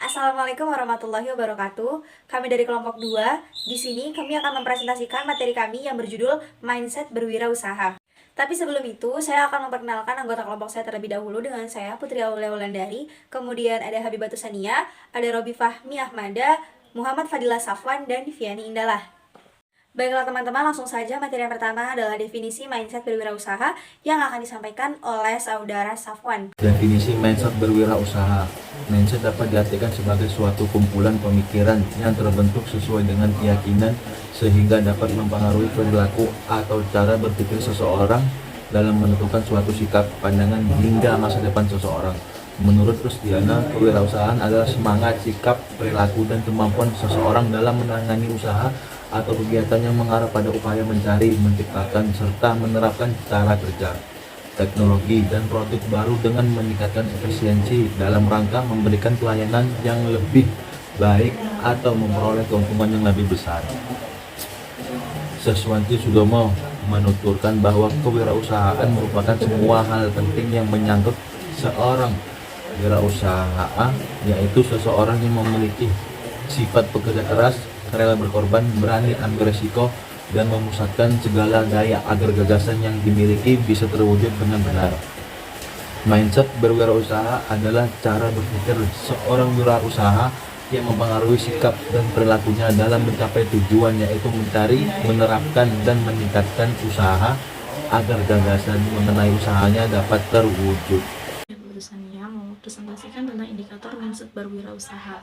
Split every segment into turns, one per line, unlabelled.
Assalamualaikum warahmatullahi wabarakatuh. Kami dari kelompok 2. Di sini kami akan mempresentasikan materi kami yang berjudul Mindset Berwirausaha. Tapi sebelum itu, saya akan memperkenalkan anggota kelompok saya terlebih dahulu dengan saya Putri Aulia Wulandari, kemudian ada Habibatu Sania, ada Robi Fahmi Ahmada, Muhammad Fadila Safwan, dan Viviani Indalah. Baiklah teman-teman, langsung saja materi yang pertama adalah definisi mindset berwirausaha yang akan disampaikan oleh saudara Safwan.
Definisi mindset berwirausaha. Mindset dapat diartikan sebagai suatu kumpulan pemikiran yang terbentuk sesuai dengan keyakinan sehingga dapat mempengaruhi perilaku atau cara berpikir seseorang dalam menentukan suatu sikap, pandangan, hingga masa depan seseorang. Menurut Rustiana, kewirausahaan adalah semangat, sikap, perilaku, dan kemampuan seseorang dalam menangani usaha atau kegiatan yang mengarah pada upaya mencari, menciptakan, serta menerapkan cara kerja, teknologi, dan produk baru dengan meningkatkan efisiensi dalam rangka memberikan pelayanan yang lebih baik atau memperoleh keuntungan yang lebih besar. Seswanti Sudomo menuturkan bahwa kewirausahaan merupakan semua hal penting yang menyangkut seorang wirausaha, yaitu seseorang yang memiliki sifat pekerja keras, rela berkorban, berani ambil resiko, dan memusatkan segala daya agar gagasan yang dimiliki bisa terwujud dengan benar. Mindset berwirausaha adalah cara berpikir seorang wirausaha yang mempengaruhi sikap dan perilakunya dalam mencapai tujuan, yaitu mencari, menerapkan, dan meningkatkan usaha agar gagasan mengenai usahanya dapat terwujud.
Urusannya mau presentasikan tentang indikator mindset berwirausaha,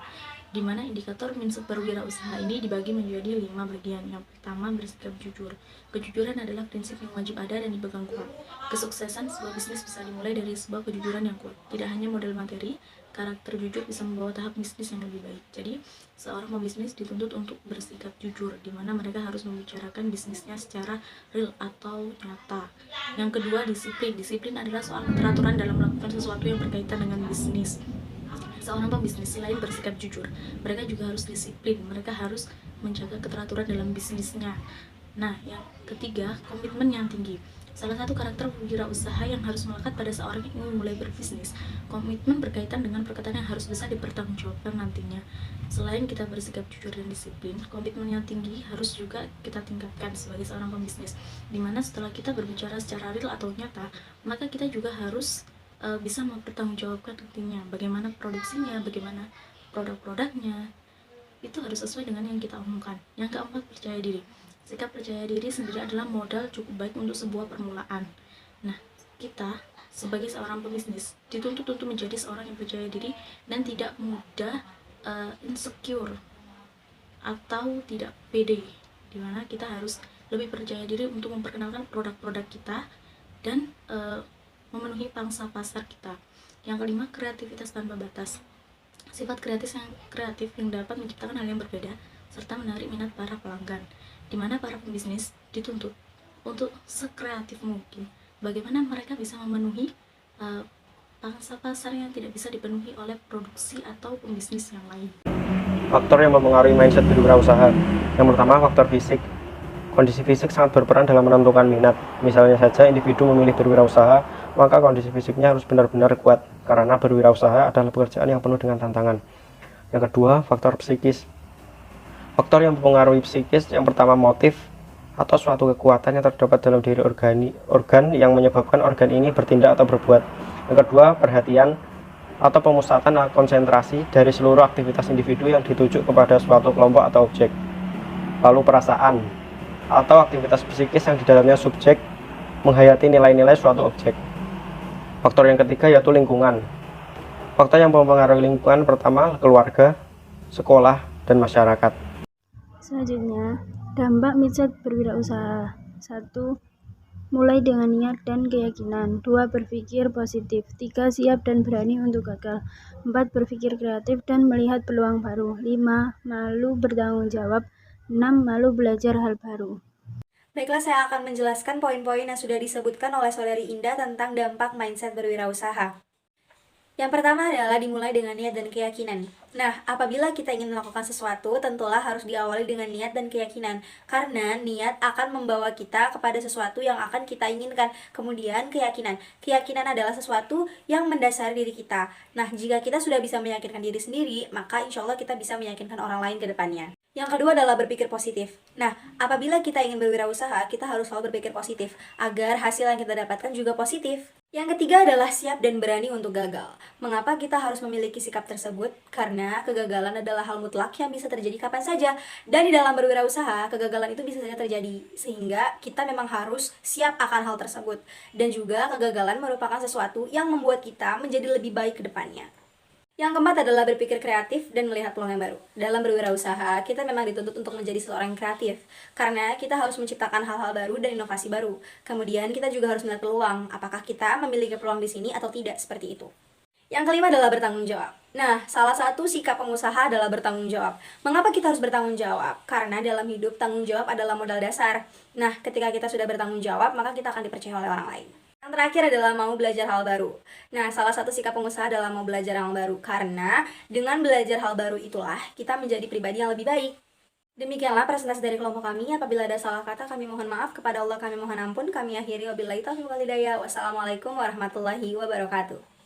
di mana indikator mindset berwirausaha ini dibagi menjadi 5 bagian. Yang pertama, bersikap jujur. Kejujuran adalah prinsip yang wajib ada dan dipegang kuat. Kesuksesan sebuah bisnis bisa dimulai dari sebuah kejujuran yang kuat. Tidak hanya modal materi, karakter jujur bisa membawa tahap bisnis yang lebih baik. Jadi, seorang pembisnis dituntut untuk bersikap jujur, di mana mereka harus membicarakan bisnisnya secara real atau nyata. Yang kedua, disiplin. Disiplin adalah soal keteraturan dalam melakukan sesuatu yang berkaitan dengan bisnis. Seorang pembisnis selain bersikap jujur, mereka juga harus disiplin. Mereka harus menjaga keteraturan dalam bisnisnya. Nah, yang ketiga, komitmen yang tinggi. Salah satu karakter wirausaha yang harus melekat pada seorang yang ingin mulai berbisnis. Komitmen berkaitan dengan perkataan yang harus bisa dipertanggungjawabkan nantinya. Selain kita bersikap jujur dan disiplin, komitmen yang tinggi harus juga kita tingkatkan sebagai seorang pembisnis. Dimana setelah kita berbicara secara real atau nyata, maka kita juga harus bisa mempertanggungjawabkan nantinya bagaimana produksinya, bagaimana produk-produknya. Itu harus sesuai dengan yang kita omongkan. Yang keempat, percaya diri. Sikap percaya diri sendiri adalah modal cukup baik untuk sebuah permulaan. Nah, kita sebagai seorang pembisnis dituntut untuk menjadi seorang yang percaya diri dan tidak mudah insecure atau tidak pede, dimana kita harus lebih percaya diri untuk memperkenalkan produk-produk kita dan memenuhi pangsa pasar kita. Yang kelima, kreativitas tanpa batas. Sifat kreatif yang dapat menciptakan hal yang berbeda serta menarik minat para pelanggan, di mana para pembisnis dituntut untuk sekreatif mungkin. Bagaimana mereka bisa memenuhi pangsa pasar yang tidak bisa dipenuhi oleh produksi atau pembisnis yang lain.
Faktor yang mempengaruhi mindset berwirausaha. Yang pertama, faktor fisik. Kondisi fisik sangat berperan dalam menentukan minat. Misalnya saja individu memilih berwirausaha, maka kondisi fisiknya harus benar-benar kuat, karena berwirausaha adalah pekerjaan yang penuh dengan tantangan. Yang kedua, faktor psikis. Faktor yang mempengaruhi psikis, yang pertama motif atau suatu kekuatan yang terdapat dalam diri organ yang menyebabkan organ ini bertindak atau berbuat. Yang kedua, perhatian atau pemusatan konsentrasi dari seluruh aktivitas individu yang dituju kepada suatu kelompok atau objek. Lalu perasaan atau aktivitas psikis yang di dalamnya subjek menghayati nilai-nilai suatu objek. Faktor yang ketiga yaitu lingkungan. Faktor yang mempengaruhi lingkungan pertama keluarga, sekolah, dan masyarakat.
Selanjutnya, dampak mindset berwirausaha. 1. Mulai dengan niat dan keyakinan. 2. Berpikir positif. 3. Siap dan berani untuk gagal. 4. Berpikir kreatif dan melihat peluang baru. 5. Malu bertanggung jawab. 6. Malu belajar hal baru.
Baiklah, saya akan menjelaskan poin-poin yang sudah disebutkan oleh saudari Indah tentang dampak mindset berwirausaha. Yang pertama adalah dimulai dengan niat dan keyakinan. Nah, apabila kita ingin melakukan sesuatu, tentulah harus diawali dengan niat dan keyakinan. Karena niat akan membawa kita kepada sesuatu yang akan kita inginkan. Kemudian keyakinan. Keyakinan adalah sesuatu yang mendasari diri kita. Nah, jika kita sudah bisa meyakinkan diri sendiri, maka insya Allah kita bisa meyakinkan orang lain ke depannya. Yang kedua adalah berpikir positif. Nah, apabila kita ingin berwirausaha, kita harus selalu berpikir positif agar hasil yang kita dapatkan juga positif. Yang ketiga adalah siap dan berani untuk gagal. Mengapa kita harus memiliki sikap tersebut? Karena kegagalan adalah hal mutlak yang bisa terjadi kapan saja. Dan di dalam berwirausaha, kegagalan itu bisa saja terjadi. Sehingga kita memang harus siap akan hal tersebut. Dan juga kegagalan merupakan sesuatu yang membuat kita menjadi lebih baik ke depannya. Yang keempat adalah berpikir kreatif dan melihat peluang yang baru. Dalam berwirausaha, kita memang dituntut untuk menjadi seorang yang kreatif, karena kita harus menciptakan hal-hal baru dan inovasi baru. Kemudian kita juga harus melihat peluang, apakah kita memiliki peluang di sini atau tidak, seperti itu. Yang kelima adalah bertanggung jawab. Nah, salah satu sikap pengusaha adalah bertanggung jawab. Mengapa kita harus bertanggung jawab? Karena dalam hidup, tanggung jawab adalah modal dasar. Nah, ketika kita sudah bertanggung jawab, maka kita akan dipercaya oleh orang lain. Yang terakhir adalah mau belajar hal baru. Nah, salah satu sikap pengusaha adalah mau belajar hal baru. Karena dengan belajar hal baru itulah kita menjadi pribadi yang lebih baik. Demikianlah presentasi dari kelompok kami. Apabila ada salah kata, kami mohon maaf. Kepada Allah kami mohon ampun. Kami akhiri wabillahi taufiq wal hidayah. Wassalamualaikum warahmatullahi wabarakatuh.